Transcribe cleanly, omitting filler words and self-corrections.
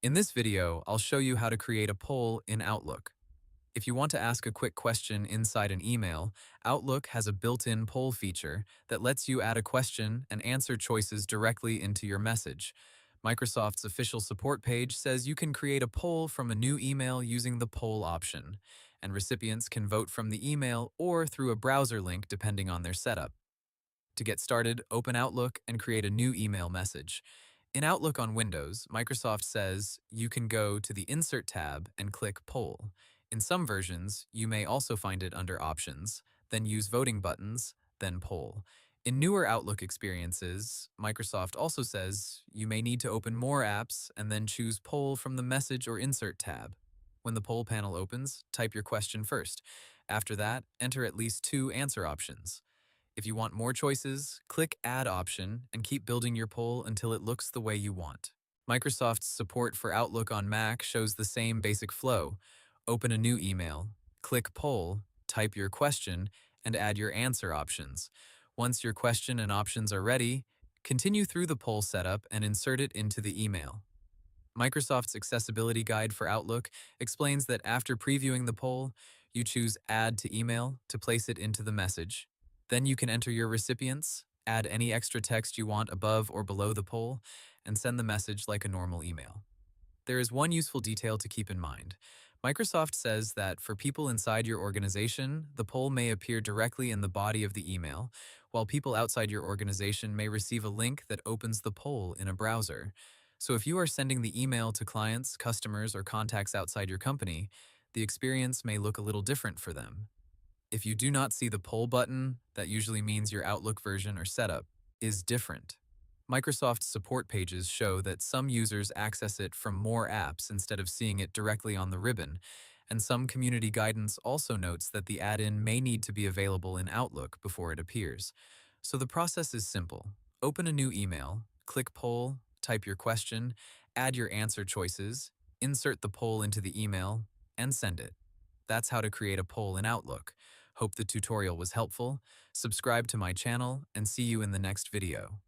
In this video, I'll show you how to create a poll in Outlook. If you want to ask a quick question inside an email, Outlook has a built-in poll feature that lets you add a question and answer choices directly into your message. Microsoft's official support page says you can create a poll from a new email using the poll option, and recipients can vote from the email or through a browser link depending on their setup. To get started, open Outlook and create a new email message. In Outlook on Windows, Microsoft says you can go to the Insert tab and click Poll. In some versions, you may also find it under Options, then use voting buttons, then Poll. In newer Outlook experiences, Microsoft also says you may need to open more apps and then choose Poll from the Message or Insert tab. When the poll panel opens, type your question first. After that, enter at least two answer options. If you want more choices, click Add option and keep building your poll until it looks the way you want. Microsoft's support for Outlook on Mac shows the same basic flow. Open a new email, click Poll, type your question, and add your answer options. Once your question and options are ready, continue through the poll setup and insert it into the email. Microsoft's accessibility guide for Outlook explains that after previewing the poll, you choose Add to Email to place it into the message. Then you can enter your recipients, add any extra text you want above or below the poll, and send the message like a normal email. There is one useful detail to keep in mind. Microsoft says that for people inside your organization, the poll may appear directly in the body of the email, while people outside your organization may receive a link that opens the poll in a browser. So if you are sending the email to clients, customers, or contacts outside your company, the experience may look a little different for them. If you do not see the poll button, that usually means your Outlook version or setup is different. Microsoft's support pages show that some users access it from more apps instead of seeing it directly on the ribbon, and some community guidance also notes that the add-in may need to be available in Outlook before it appears. So the process is simple. Open a new email, click Poll, type your question, add your answer choices, insert the poll into the email, and send it. That's how to create a poll in Outlook. Hope the tutorial was helpful. Subscribe to my channel and see you in the next video.